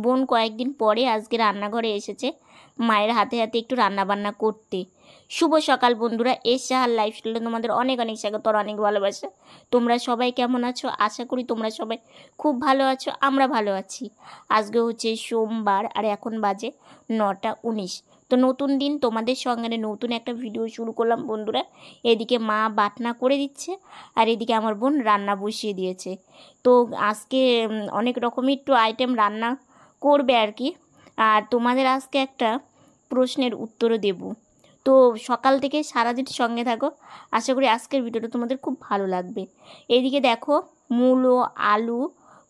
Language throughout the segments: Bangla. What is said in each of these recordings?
বোন কয়েকদিন পরে আজকে রান্নাঘরে এসেছে মায়ের হাতে হাতে একটু রান্নাবান্না করতে। শুভ সকাল বন্ধুরা, এশাহার লাইফস্টাইলে তোমাদের অনেক অনেক স্বাগত, অনেক ভালোবাসা। তোমরা সবাই কেমন আছো? আশা করি তোমরা সবাই খুব ভালো আছো, আমরা ভালো আছি। আজকে হচ্ছে সোমবার আর এখন বাজে 9:19। তো নতুন দিন তোমাদের সঙ্গে নতুন একটা ভিডিও শুরু করলাম বন্ধুরা। এদিকে মা বাটনা করে দিচ্ছে আর এদিকে আমার বোন রান্না বসিয়ে দিয়েছে। তো আজকে অনেক রকমই একটু আইটেম রান্না করবে আর কি। আর তোমাদের আজকে একটা প্রশ্নের উত্তরও দেব। তো সকাল থেকে সারাদিন সঙ্গে থাকো, আশা করি আজকের ভিডিওটা তোমাদের খুব ভালো লাগবে। এইদিকে দেখো মূলো, আলু,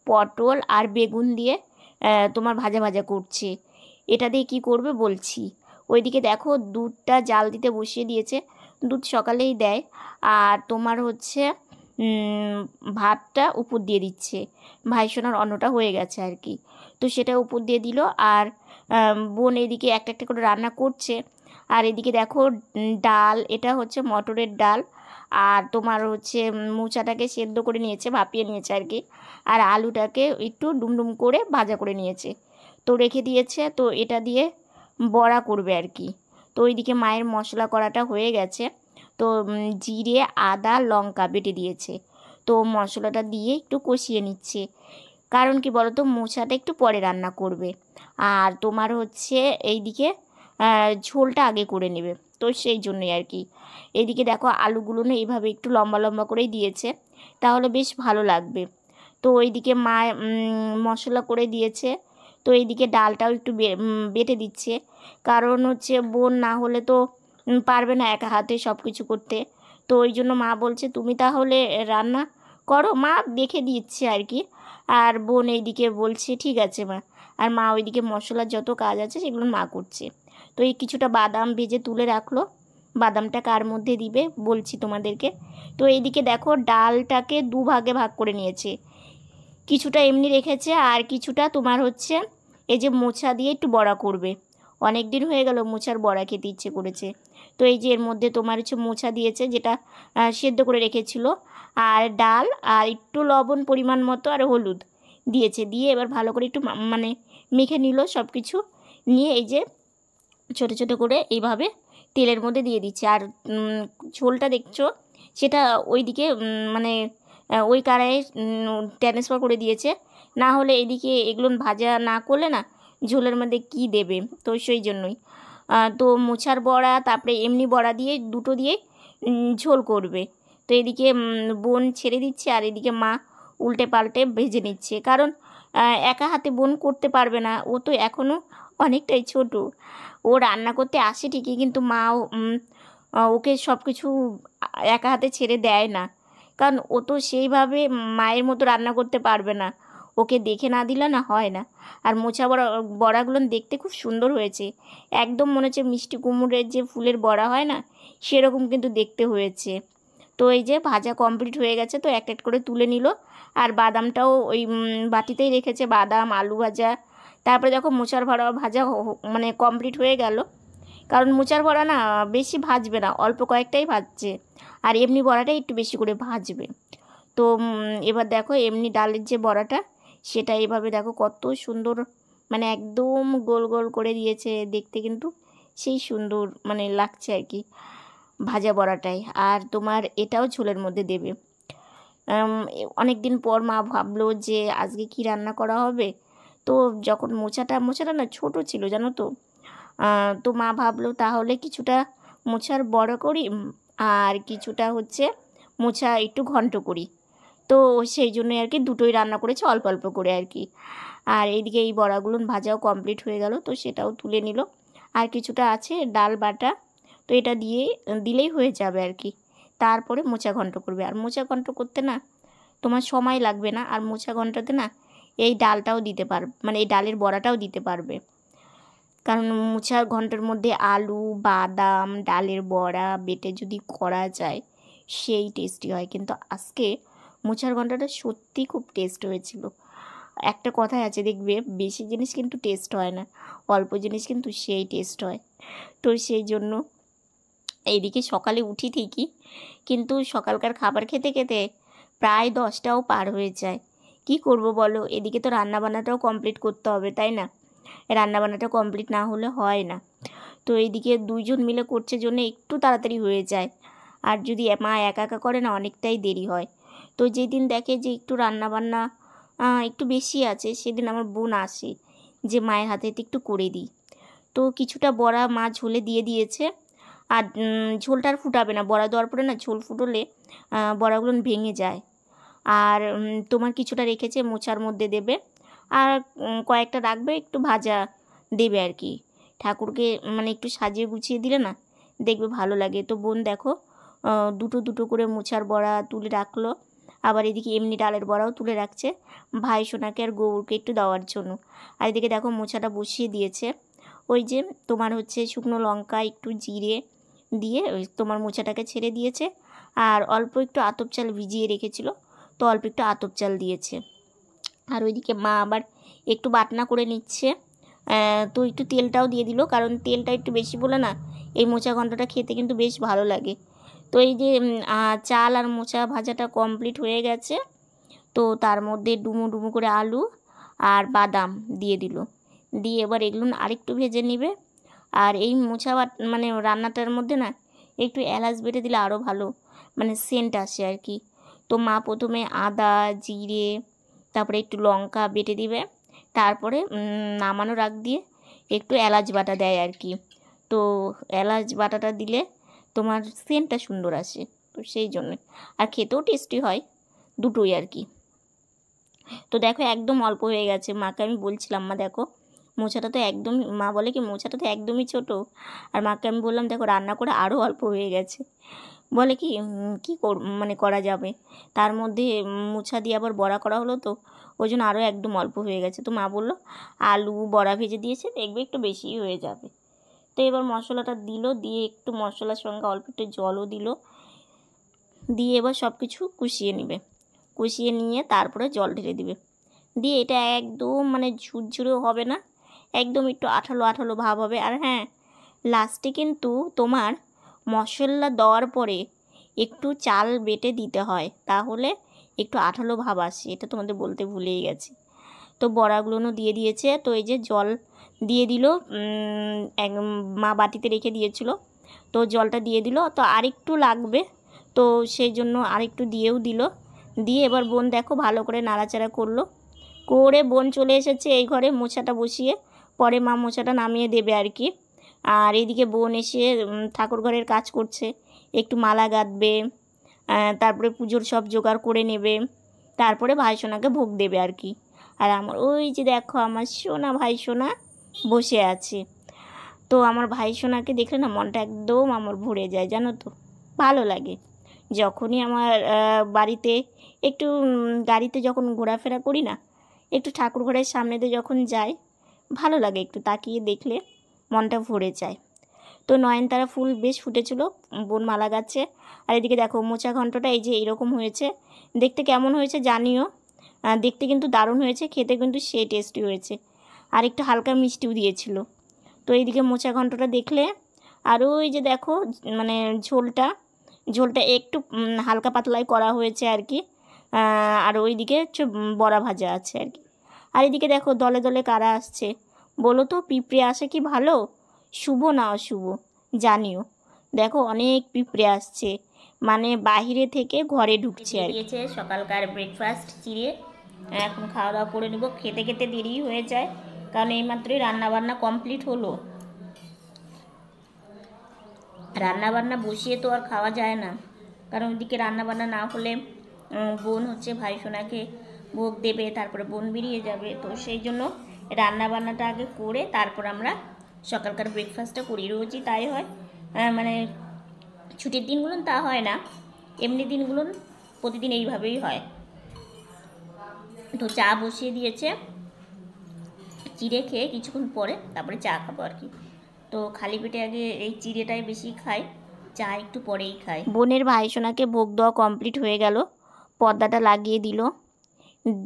পটল আর বেগুন দিয়ে তোমার ভাজা ভাজা করছে। এটা দিয়ে কি করবে বলছি। ওইদিকে দেখো দুধটা জাল দিতে বসিয়ে দিয়েছে, দুধ সকালেই দেয়। আর তোমার হচ্ছে ভাতটা উপর দিয়ে দিচ্ছে, ভাইসোনার অন্নটা হয়ে গেছে আর কি। তো সেটা উপর দিয়ে দিল। আর বোন এদিকে একটা একটা করে রান্না করছে। আর এদিকে দেখো ডাল, এটা হচ্ছে মটরের ডাল। আর তোমার হচ্ছে মোচাটাকে সেদ্ধ করে নিয়েছে, ভাপিয়ে নিয়েছে আর কি। আর আলুটাকে একটু ডুমডুম করে ভাজা করে নিয়েছে, তো রেখে দিয়েছে। তো এটা দিয়ে বড়া করবে আর কি। তো ওইদিকে মায়ের মশলা করাটা হয়ে গেছে। তো জিরে, আদা, লঙ্কা বেটে দিয়েছে। তো মশলাটা দিয়ে একটু কষিয়ে নিচ্ছে, কারণ কি বলো তো, মোচাটা একটু পরে রান্না করবে। আর তোমার হচ্ছে এইদিকে ঝোলটা আগে করে নেবে, তো সেই জন্যই আর কি। এইদিকে দেখো আলুগুলো না এইভাবে একটু লম্বা লম্বা করেই দিয়েছে, তাহলে বেশ ভালো লাগবে। তো ওইদিকে মা মশলা করে দিয়েছে। তো এইদিকে ডালটাও একটু বেটে দিচ্ছে, কারণ হচ্ছে বোন না হলে তো পারবে না একা হাতে সব কিছু করতে। তো ওই জন্য মা বলছে তুমি তাহলে রান্না করো, মা দেখে দিচ্ছে আর কি। আর বোন এইদিকে বলছে ঠিক আছে মা। আর মা ওইদিকে মশলার যত কাজ আছে সেগুলো মা করছে। তো এই কিছুটা বাদাম ভেজে তুলে রাখলো, বাদামটা কার মধ্যে দিবে বলছি তোমাদেরকে। তো এইদিকে দেখো ডালটাকে দুভাগে ভাগ করে নিয়েছে, কিছুটা এমনি রেখেছে আর কিছুটা তোমার হচ্ছে এই যে মোচা দিয়ে একটু বড়া করবে। অনেক দিন হয়ে গেল মোচার বড়া খেতে ইচ্ছে করেছে। তো এই যে এর মধ্যে তোমার হচ্ছে মোচা দিয়েছে, যেটা সেদ্ধ করে রেখেছিল, আর ডাল আর একটু লবণ পরিমাণ মতো আর হলুদ দিয়েছে, দিয়ে এবার ভালো করে একটু মানে মেখে নিল সব কিছু নিয়ে। এই যে ছোটো ছোটো করে এইভাবে তেলের মধ্যে দিয়ে দিচ্ছে। আর ঝোলটা দেখছো সেটা ওইদিকে মানে ওই কড়াইয়ে ট্রান্সফার করে দিয়েছে, না হলে এদিকে এগুলো ভাজা না করলে না ঝোলের মধ্যে কি দেবে, তো সেই জন্যই। তো মোচার বড়া তারপরে এমনি বড়া দিয়ে দুটো দিয়ে ঝোল করবে। তো এদিকে বোন ছেড়ে দিচ্ছে আর এদিকে মা উল্টে পাল্টে ভেজে নিচ্ছে, কারণ একা হাতে বোন করতে পারবে না, ও তো এখনও অনেকটাই ছোট। ও রান্না করতে আসে ঠিকই, কিন্তু মাও ওকে সব কিছু একা হাতে ছেড়ে দেয় না, কারণ ও তো সেইভাবে মায়ের মতো রান্না করতে পারবে না, ওকে দেখে না দিলে না হয় না। আর মোচা বড়াগুলো দেখতে খুব সুন্দর হয়েছে, একদম মনে হচ্ছে মিষ্টি কুমড়োর যে ফুলের বড়া হয় না সেরকম কিন্তু দেখতে হয়েছে। তো এই যে ভাজা কমপ্লিট হয়ে গেছে, তো একটা একটা করে তুলে নিল। আর বাদামটাও ওই বাটিতেই রেখেছে, বাদাম, আলু ভাজা। তারপরে দেখো মোচার বড়া ভাজা মানে কমপ্লিট হয়ে গেল, কারণ মোচার বড়া না বেশি ভাজবে না, অল্প কয়েকটাই ভাজছে, আর এমনি বড়াটাই একটু বেশি করে ভাজবে। তো এবার দেখো এমনি ডালের যে বড়াটা সেটা এভাবে দেখো কত সুন্দর, মানে একদম গোল গোল করে দিয়েছে, দেখতে কিন্তু সেই সুন্দর মানে লাগছে আর কি ভাজা বড়াটাই। আর তোমার এটাও ঝোলের মধ্যে দেবে। অনেক দিন পর মা ভাবলো যে আজকে কি রান্না করা হবে। তো যখন মোচাটা না ছোট ছিল জানো তো, তো মা ভাবলো তাহলে কিছুটা মোচার বড়া করি আর কিছুটা হচ্ছে মোচা একটু ঘন্ট করি। তো সেই জন্যই আর কি দুটোই রান্না করেছে অল্প অল্প করে আর কি। আর এইদিকে এই বড়াগুলো ভাজাও কমপ্লিট হয়ে গেল, তো সেটাও তুলে নিল। আর কিছুটা আছে ডাল বাটা, তো এটা দিয়ে দিলেই হয়ে যাবে আর কি। তারপরে মোচা ঘন্ট করবে, আর মোচা ঘন্ট করতে না তোমার সময় লাগবে না, আর মোচা ঘন্টতে না এই ডালটাও দিতে পারবে, মানে এই ডালের বড়াটাও দিতে পারবে, কারণ মোচার ঘন্টের মধ্যে আলু, বাদাম, ডালের বড়া বেটে যদি করা যায় সেই টেস্টি হয়। কিন্তু আজকে মোচার ঘন্টটা সত্যি খুব টেস্ট হয়েছিল। একটা কথাই আছে দেখবে, বেশি জিনিস কিন্তু টেস্ট হয় না, অল্প জিনিস কিন্তু সেই টেস্ট হয়। তো সেই জন্য এইদিকে সকালে উঠি ঠিকই, কিন্তু সকালকার খাবার খেতে খেতে প্রায় 10টাও পার হয়ে যায়, কি করব বলো, এদিকে তো রান্নাবান্নাটাও কমপ্লিট করতে হবে, তাই না? রান্নাবান্নাটা কমপ্লিট না হলে হয় না। তো এইদিকে দুইজন মিলে করছে জন্য একটু তাড়াতাড়ি হয়ে যায়, আর যদি মা একা একা করে না অনেকটাই দেরি হয়। তো যেদিন দেখে যে একটু রান্নাবান্না একটু বেশি আছে, সেদিন আমার বোন আসে যে মায়ের হাতে হাতে একটু করে দিই। তো কিছুটা বড়া মা ঝোলে দিয়ে দিয়েছে, আর ঝোলটা আর ফুটাবে না, বড়া দেওয়ার পরে না ঝোল ফুটলে বড়াগুলো ভেঙে যায়। আর তোমার কিছুটা রেখেছে মোচার মধ্যে দেবে, আর কয়েকটা রাখবে একটু ভাজা দেবে আর কি। ঠাকুরকে মানে একটু সাজিয়ে গুছিয়ে দিলে না দেখবে ভালো লাগে। তো বোন দেখো দুটো দুটো করে মোচার বড়া তুলে রাখলো, আবার এদিকে এমনি ডালের বড়াও তুলে রাখছে ভাই সোনাকে আর গৌরকে একটু দেওয়ার জন্য। আর এদিকে দেখো মোচাটা বসিয়ে দিয়েছে। ওই যে তোমার হচ্ছে শুকনো লঙ্কা একটু জিরে দিয়ে ওই তোমার মোচাটাকে ছেড়ে দিয়েছে, আর অল্প একটু আতপ চাল ভিজিয়ে রেখেছিল, তো অল্প একটু আতপ চাল দিয়েছে। আর ওইদিকে মা আবার একটু বাটনা করে নিচ্ছে, তো একটু তেলটাও দিয়ে দিল, কারণ তেলটা একটু বেশি বলে না এই মোচা ঘন্টটা খেতে কিন্তু বেশ ভালো লাগে। তো এই যে চাল আর মোচা ভাজাটা কমপ্লিট হয়ে গেছে, তো তার মধ্যে ডুমো ডুমো করে আলু আর বাদাম দিয়ে দিল, দিয়ে এবার এগুলো আরেকটু ভেজে নেবে। আর এই মোচা মানে রান্নাটার মধ্যে না একটু এলাচ বেটে দিলে আরও ভালো মানে সেন্ট আসে আর কি। তো মা প্রথমে আদা জিরে তারপরে একটু লঙ্কা বেটে দিবে, তারপরে নামানোর আগ দিয়ে একটু এলাচ বাটা দেয় আর কি। তো এলাচ বাটাটা দিলে তোমার সেন্টটা সুন্দর আসে, তো সেই জন্য আর খেতেও টেস্টি হয় দুটোই আর কি। তো দেখো একদম অল্প হয়ে গেছে, মাকে আমি বলছিলাম মা দেখো মোচাটা তো একদম, মা বলে কি মোচাটা তো একদমই ছোটো, আর মাকে আমি বললাম দেখো রান্না করে আরও অল্প হয়ে গেছে। বলে কি কী মানে করা যাবে, তার মধ্যে মোচা দিয়ে আবার বড়া করা হলো, তো ওই জন্য আরও একদম অল্প হয়ে গেছে। তো মা বললো আলু বড়া ভেজে দিয়েছে দেখবে একটু বেশিই হয়ে যাবে। তো এবার মশলাটা দিল, দিয়ে একটু মশলার সঙ্গে অল্প একটু জলও দিল, দিয়ে এবার সব কিছু কষিয়ে নেবে, কষিয়ে নিয়ে তারপরে জল ঢেলে দিবে, দিয়ে এটা একদম মানে ঝুরঝুরেও হবে না, একদম একটু আঠালো আঠালো ভাব হবে। আর হ্যাঁ, লাস্টে কিন্তু তোমার মশলা দেওয়ার পরে একটু চাল বেটে দিতে হয়, তাহলে একটু আঠালো ভাব আসে, এটা তোমাদের বলতে ভুলেই গেছি। তো বড়াগুলোও দিয়ে দিয়েছে, তো এই যে জল দিয়ে দিল, মা বাটিতে রেখে দিয়েছিল, তো জলটা দিয়ে দিল, তো আরেকটু লাগবে, তো সেই জন্য আরেকটু দিয়েও দিল। দিয়ে এবার বোন দেখো ভালো করে নাড়াচাড়া করলো, করে বোন চলে এসেছে এই ঘরে মোচাটা বসিয়ে, পরে মা মোচাটা নামিয়ে দেবে আর কি। আর এইদিকে বোন এসে ঠাকুর ঘরের কাজ করছে, একটু মালা গাঁথবে, তারপরে পুজোর সব জোগাড় করে নেবে, তারপরে ভাই সোনাকে ভোগ দেবে আর কি। আর আমার ওই যে দেখো আমার সোনা ভাই সোনা বসে আছে, তো আমার ভাই সোনাকে দেখলে না মনটা একদম আমার ভরে যায় জানো তো, ভালো লাগে। যখনই আমার বাড়িতে একটু গাড়িতে যখন ঘোরাফেরা করি না, একটু ঠাকুর ঘরের সামনেতে যখন যাই, ভালো লাগে, একটু তাকিয়ে দেখলে মনটা ভরে যায়। তো নয়নতারা ফুল বেশ ফুটেছিল, বোন মালা গাচ্ছে। আর এদিকে দেখো মোচা ঘন্টটা এই যে এইরকম হয়েছে, দেখতে কেমন হয়েছে জানিও, দেখতে কিন্তু দারুণ হয়েছে, খেতে কিন্তু সেই টেস্টি হয়েছে, আর একটু হালকা মিষ্টিও দিয়েছিল। তো এইদিকে মোচা ঘন্টটা দেখলে, আর ওই যে দেখো মানে ঝোলটা একটু হালকা পাতলাই করা হয়েছে আর কি, আর ওইদিকে হচ্ছে বড়া ভাজা আছে আর কি। আর এদিকে দেখো দলে দলে কারা আসছে বলো তো, পিঁপড়ে আসে কি ভালো, শুভ না অশুভ জানিও। দেখো অনেক পিঁপড়ে আসছে, মানে বাহিরে থেকে ঘরে ঢুকছে আর দিয়েছে। সকালকার ব্রেকফাস্ট চিড়ে এখন খাওয়া দাওয়া করে নেব, খেতে খেতে দেরি হয়ে যায়, কারণ এইমাত্রই রান্নাবান্না কমপ্লিট হলো। রান্নাবান্না বসিয়ে তো আর খাওয়া যায় না, কারণ ওইদিকে রান্নাবান্না না হলে বোন হচ্ছে ভাই সোনাকে ভোগ দেবে, তারপরে বোন বেরিয়ে যাবে, তো সেই জন্য রান্নাবান্নাটা আগে করে তারপর আমরা সকালকার ব্রেকফাস্টটা করি। রোজই তাই হয়, মানে ছুটির দিনগুলো তা হয় না, এমনি দিনগুলো প্রতিদিন এইভাবেই হয়। তো চা বসিয়ে দিয়েছে, চিড়ে খেয়ে কিছুক্ষণ পরে তারপরে চা খাবো আর কি। তো খালি পেটে আগে এই চিড়েটাই বেশি খাই, চা একটু পরেই খাই। বোনের ভাই সোনাকে ভোগ দেওয়া কমপ্লিট হয়ে গেল, পর্দাটা লাগিয়ে দিল,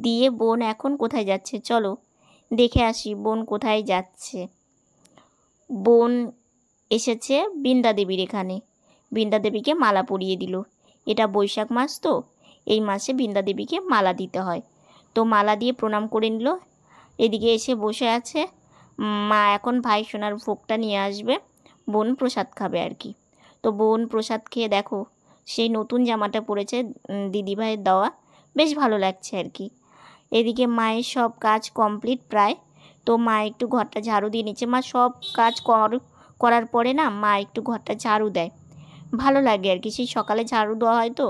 দিয়ে বোন এখন কোথায় যাচ্ছে চলো দেখে আসি বোন কোথায় যাচ্ছে। বোন এসেছে বৃন্দা দেবীর এখানে, বৃন্দা দেবীকে মালা পরিয়ে দিল, এটা বৈশাখ মাস তো, এই মাসে বৃন্দা দেবীকে মালা দিতে হয়। তো মালা দিয়ে প্রণাম করে নিল। এদিকে এসে বসে আছে। মা এখন ভাই সোনার ভোগটা নিয়ে আসবে, বোন প্রসাদ খাবে আর কি। তো বোন প্রসাদ খেয়ে দেখো সেই নতুন জামাটা পরেছে, দিদিভাইয়ের দেওয়া, বেশ ভালো লাগছে আর কি। এদিকে মায়ের সব কাজ কমপ্লিট প্রায়। তো মা একটু ঘরটা ঝাড়ু দিয়ে নিচ্ছে। মা সব কাজ করার পরে না মা একটু ঘরটা ঝাড়ু দেয়, ভালো লাগে আর কি। সেই সকালে ঝাড়ু দেওয়া হয় তো।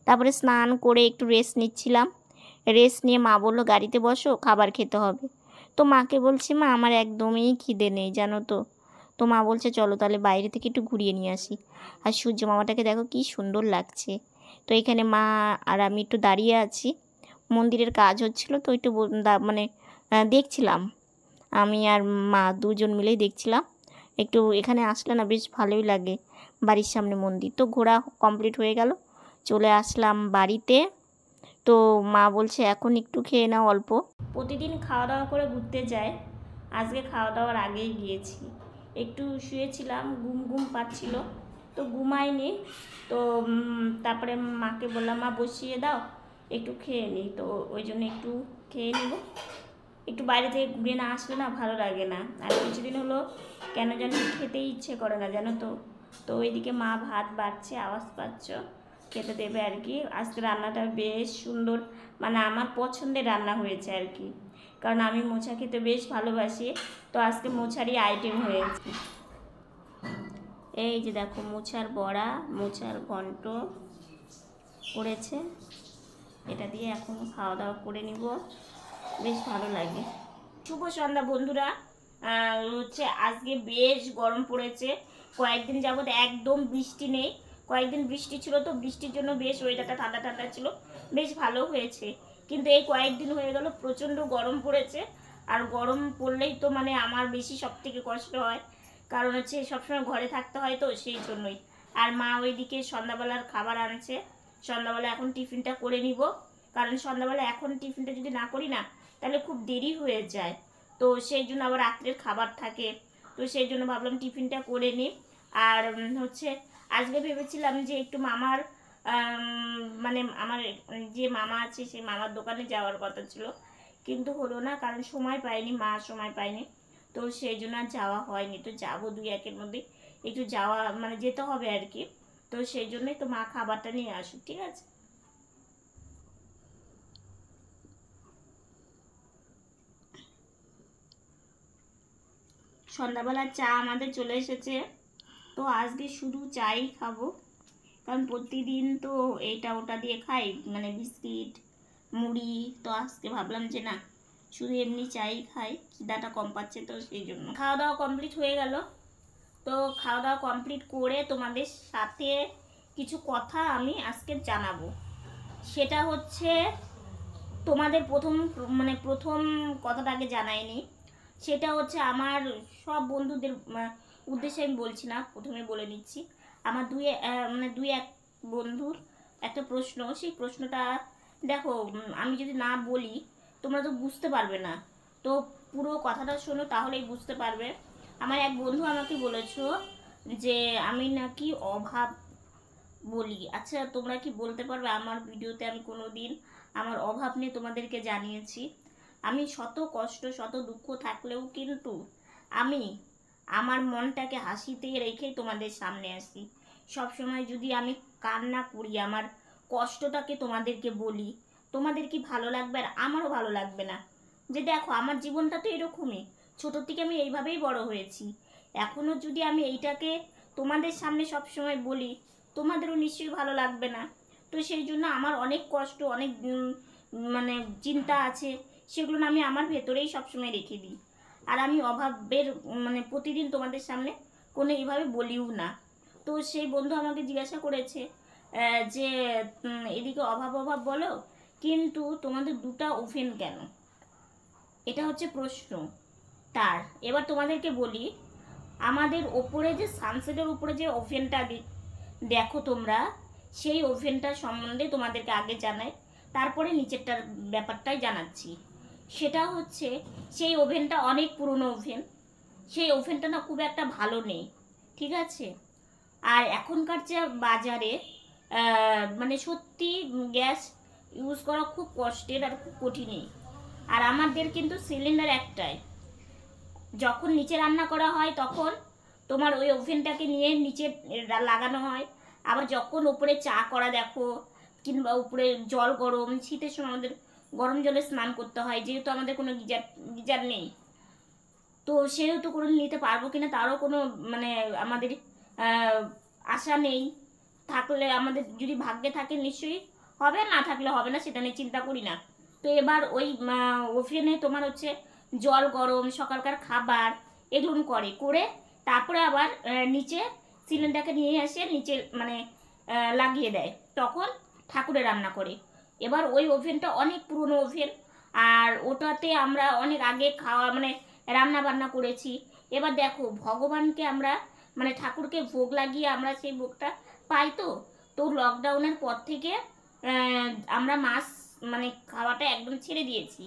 তারপরে স্নান করে একটু রেস্ট নিচ্ছিলাম। রেস্ট নিয়ে মা বললো গাড়িতে বসো, খাবার খেতে হবে। তো মাকে বলছি মা আমার একদমই খিদে নেই জানো তো। তো মা বলছে চলো তাহলে বাইরে থেকে একটু ঘুরিয়ে নিয়ে আসি। আর সূর্য মামাটাকে দেখো কি সুন্দর লাগছে। তো এখানে মা আর আমি একটু দাঁড়িয়ে আছি, মন্দিরের কাজ হচ্ছিল তো একটু মানে দেখছিলাম। আমি আর মা দুজন মিলেই দেখছিলাম। একটু এখানে আসলে না বেশ ভালোই লাগে, বাড়ির সামনে মন্দির। তো ঘোরা কমপ্লিট হয়ে গেল, চলে আসলাম বাড়িতে। তো মা বলছে এখন একটু খেয়ে নাও অল্প। প্রতিদিন খাওয়া দাওয়া করে ঘুরতে যায়, আজকে খাওয়া দাওয়ার আগেই গিয়েছি। একটু শুয়েছিলাম, ঘুম ঘুম পাচ্ছিল তো ঘুমাইনি। তো তারপরে মাকে বললাম মা বসিয়ে দাও একটু খেয়ে নিই। তো ওই জন্য একটু খেয়ে নিব। একটু বাইরে থেকে ঘুরে না আসলে না ভালো লাগে না। আর কিছুদিন হলো কেন যেন খেতেই ইচ্ছে করে না জানো তো। তো ওইদিকে মা ভাত বাড়ছে, আওয়াজ পাচ্ছ, খেতে দেবে আর কি। আজকে রান্নাটা বেশ সুন্দর, মানে আমার পছন্দের রান্না হয়েছে আর কি, কারণ আমি মোচা খেতে বেশ ভালোবাসি। তো আজকে মোচারই আইটেম হয়েছে। এই যে দেখো মোচার বড়া, মোচার ঘন্ট করেছে, এটা দিয়ে এখন খাওয়া দাওয়া করে নিব, বেশ ভালো লাগে। শুভ সন্ধ্যা বন্ধুরা। হচ্ছে আজকে বেশ গরম পড়েছে, কয়েকদিন যাবত একদম বৃষ্টি নেই। কয়েকদিন বৃষ্টি ছিল তো বৃষ্টির জন্য বেশ ওয়েদারটা ঠান্ডা ঠান্ডা ছিল, বেশ ভালো হয়েছে। কিন্তু এই কয়েকদিন হয়ে গেল প্রচণ্ড গরম পড়েছে। আর গরম পড়লেই তো মানে আমার বেশি সব থেকে কষ্ট হয়, কারণ হচ্ছে সবসময় ঘরে থাকতে হয় তো সেই জন্যই। আর মা ওইদিকে সন্ধ্যাবেলার খাবার আনছে, সন্ধ্যাবেলা এখন টিফিনটা করে নিব। কারণ সন্ধ্যাবেলা এখন টিফিনটা যদি না করি না তাহলে খুব দেরি হয়ে যায়। তো সেই জন্য আবার রাত্রের খাবার থাকে, তো সেই জন্য ভাবলাম টিফিনটা করে নিই। আর হচ্ছে আজকে ভেবেছিলাম যে একটু মামার মানে আমার যে মামা আছে সেই মামার দোকানে যাওয়ার কথা ছিল, কিন্তু হলো না, কারণ সময় পাইনি, মা সময় পাইনি। তো সেই জন্য আর যাওয়া হয়নি। তো যাবো 2-1 মধ্যে একটু যাওয়া মানে যেতে হবে আর কি। তো সেই জন্যই তো মা খাবারটা নিয়ে আসুক, ঠিক আছে। সন্ধ্যাবেলার চা আমাদের চলে এসেছে। তো আজকে শুধু চাই খাবো, কারণ প্রতিদিন তো এটা ওটা দিয়ে খাই, মানে বিস্কিট মুড়ি। তো আজকে ভাবলাম যে না, শুধু এমনি চাই খাই, খিদাটা কম পাচ্ছে তো সেই জন্য। খাওয়া দাওয়া কমপ্লিট হয়ে গেল। তো খাওয়া দাওয়া কমপ্লিট করে তোমাদের সাথে কিছু কথা আমি আজকে জানাবো। সেটা হচ্ছে তোমাদের প্রথম কথাটা আগে জানাইনি। সেটা হচ্ছে আমার সব বন্ধুদের উদ্দেশ্যে আমি বলছি না, প্রথমে বলে নিচ্ছি। আমার দুই এক বন্ধুর একটা প্রশ্ন, সেই প্রশ্নটা দেখো আমি যদি না বলি তোমরা তো বুঝতে পারবে না। তো পুরো কথাটা শোনো তাহলেই বুঝতে পারবে। আমার এক বন্ধু আমাকে বলেছো যে আমি নাকি অভাব বলি। আচ্ছা তোমরা কি বলতে পারবে আমার ভিডিওতে আমি কোনো দিন আমার অভাব নিয়ে তোমাদেরকে জানিয়েছি? আমি শত কষ্ট শত দুঃখ থাকলেও কিন্তু আমি আমার মনটাকে হাসিতে রেখেই তোমাদের সামনে আসি। সব সময় যদি আমি কান্না করি, আমার কষ্টটাকে তোমাদেরকে বলি, তোমাদের কি ভালো লাগবে? আর আমারও ভালো লাগবে না। যে দেখো আমার জীবনটা তো এরকমই, ছোট থেকে আমি এইভাবেই বড় হয়েছি। এখনও যদি আমি এইটাকে তোমাদের সামনে সব সময় বলি তোমাদেরও নিশ্চয়ই ভালো লাগবে না। তো সেই জন্য আমার অনেক কষ্ট, অনেক মানে চিন্তা আছে, সেগুলো না আমি আমার ভেতরেই সবসময় রেখে দিই। আর আমি অভাবের মানে প্রতিদিন তোমাদের সামনে কোনো এইভাবে বলিও না। তো সেই বন্ধু আমাকে জিজ্ঞাসা করেছে যে এদিকে অভাব অভাব বলো, কিন্তু তোমাদের দুটা ওভেন কেন? এটা হচ্ছে প্রশ্ন তার। এবার তোমাদেরকে বলি, আমাদের ওপরে যে সানসেটের উপরে যে ওভেনটা দেখো তোমরা, সেই ওভেনটা সম্বন্ধে তোমাদেরকে আগে জানাই, তারপরে নিচেরটার ব্যাপারটাই জানাচ্ছি। সেটা হচ্ছে সেই ওভেনটা অনেক পুরনো ওভেন, সেই ওভেনটা না খুব একটা ভালো নেই, ঠিক আছে। আর এখনকার যে বাজারে মানে সত্যি গ্যাস ইউজ করা খুব কষ্টের আর খুব কঠিনই। আর আমাদের কিন্তু সিলিন্ডার একটাই, যখন নিচে রান্না করা হয় তখন তোমার ওই ওভেনটাকে নিয়ে নিচে লাগানো হয়। আবার যখন উপরে চা করা দেখো, কিংবা উপরে জল গরম, শীতের সময় আমাদের গরম জলে স্নান করতে হয়, যেহেতু আমাদের কোনো গিজার গিজার নেই, তো সেহেতু করে নিতে পারবো কিনা তারও কোনো মানে আমাদের আশা নেই। থাকলে আমাদের যদি ভাগ্যে থাকে নিশ্চয়ই হবে, না থাকলে হবে না, সেটা নিয়ে চিন্তা করি না। তো এবার ওই ওভেনে তোমার হচ্ছে জল গরম, সকালকার খাবার এগুলো করে তারপরে আবার নিচে সিলিন্ডারকে নিয়ে এসে নিচে মানে লাগিয়ে দেয়, তখন ঠাকুরে রান্না করে। এবার ওই ওভেনটা অনেক পুরনো ওভেন, আর ওটাতে আমরা অনেক আগে খাওয়া মানে রান্না বান্না করেছি। এবার দেখো ভগবানকে আমরা মানে ঠাকুরকে ভোগ লাগিয়ে আমরা সেই ভোগটা পাই। তো লকডাউনের পর থেকে আমরা মাছ মানে খাওয়াটা একদম ছেড়ে দিয়েছি।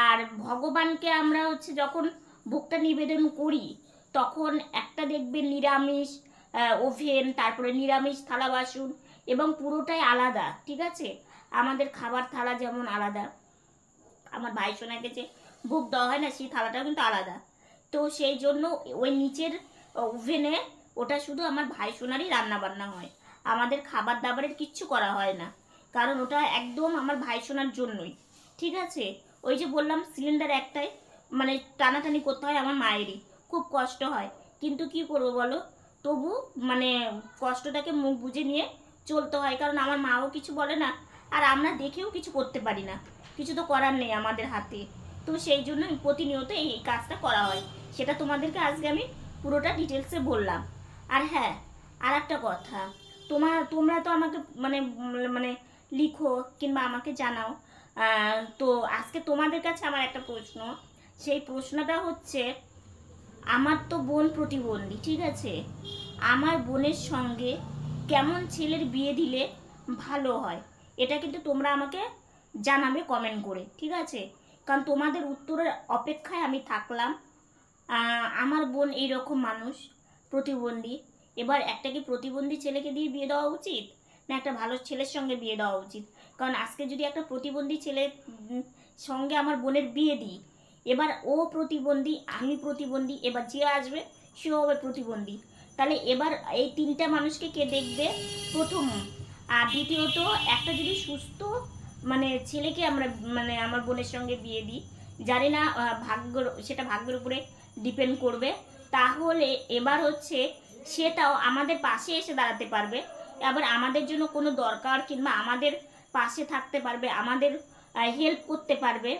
আর ভগবানকে আমরা হচ্ছে যখন ভোগটা নিবেদন করি, তখন একটা দেখবে নিরামিষ ওভেন, তারপরে নিরামিষ থালা বাসন, এবং পুরোটাই আলাদা, ঠিক আছে? আমাদের খাবার থালা যেমন আলাদা, আমার ভাই সোনাকে যে ভোগ দেওয়া হয় না সেই থালাটাও কিন্তু আলাদা। তো সেই জন্য ওই নিচের ওভেনে ওটা শুধু আমার ভাই সোনারই রান্না বান্না হয়, আমাদের খাবার দাবারের কিচ্ছু করা হয় না, কারণ ওটা একদম আমার ভাই সোনার জন্যই, ঠিক আছে? ওই যে বললাম সিলিন্ডার একটাই, মানে টানাটানি করতে হয় আমার মায়েরই, খুব কষ্ট হয়, কিন্তু কি করবো বলো, তবু মানে কষ্টটাকে মুখ বুজে নিয়ে চলতে হয়, কারণ আমার মাও কিছু বলে না, আর আমরা দেখেও কিছু করতে পারি না, কিছু তো করার নেই আমাদের হাতে। তো সেই জন্য প্রতিনিয়ত এই কাজটা করা হয়, সেটা তোমাদেরকে আজকে আমি পুরোটা ডিটেলসে বললাম। আর হ্যাঁ, আর একটা কথা, তোমরা তো আমাকে মানে মানে লিখো কিংবা আমাকে জানাও। তো আজকে তোমাদের কাছে আমার একটা প্রশ্ন, সেই প্রশ্নটা হচ্ছে, আমার তো বোন প্রতিবন্ধী, ঠিক আছে? আমার বোনের সঙ্গে কেমন ছেলের বিয়ে দিলে ভালো হয়, এটা কিন্তু তোমরা আমাকে জানাবে কমেন্ট করে, ঠিক আছে? কারণ তোমাদের উত্তরের অপেক্ষায় আমি থাকলাম। আমার বোন এইরকম মানুষ, প্রতিবন্ধী। এবার একটা কি প্রতিবন্ধী ছেলেকে দিয়ে বিয়ে দেওয়া উচিত, না একটা ভালো ছেলের সঙ্গে বিয়ে দেওয়া উচিত? কারণ আজকে যদি একটা প্রতিবন্ধী ছেলের সঙ্গে আমার বোনের বিয়ে দিই, এবার ও প্রতিবন্ধী, আমি প্রতিবন্ধী, এবার যে আসবে সেও হবে প্রতিবন্ধী, তাহলে এবার এই তিনটা মানুষকে কে দেখবে? প্রথম। আর দ্বিতীয়ত, একটা যদি সুস্থ মানে ছেলেকে আমরা মানে আমার বোনের সঙ্গে বিয়ে দিই, জানি না সেটা ভাগ্যের উপরে ডিপেন্ড করবে, তাহলে এবার হচ্ছে সেটাও আমাদের পাশে এসে দাঁড়াতে পারবে, আবার আমাদের জন্য কোনো দরকার কিংবা আমাদের পাশে থাকতে পারবে, আমাদের হেল্প করতে পারবে।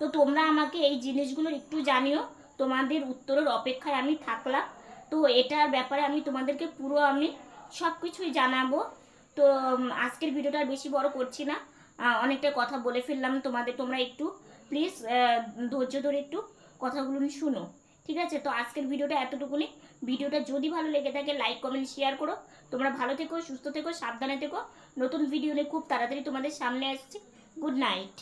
তো তোমরা আমাকে এই জিনিসগুলোর একটু জানিও, তোমাদের উত্তরের অপেক্ষায় আমি থাকলাম। তো এটার ব্যাপারে আমি তোমাদেরকে পুরো আমি সব কিছুই জানাবো। তো আজকের ভিডিওটা আর বেশি বড় করছি না, অনেকটা কথা বলে ফেললাম তোমরা একটু প্লিজ ধৈর্য ধরে একটু কথাগুলো শুনো, ঠিক আছে? তো আজকের ভিডিওটা এতটুকুনি। ভিডিওটা যদি ভালো লেগে থাকে লাইক কমেন্ট শেয়ার করো। তোমরা ভালো থেকো, সুস্থ থেকো, সাবধানে থেকো। নতুন ভিডিও নিয়ে খুব তাড়াতাড়ি তোমাদের সামনে আসছি। Good night.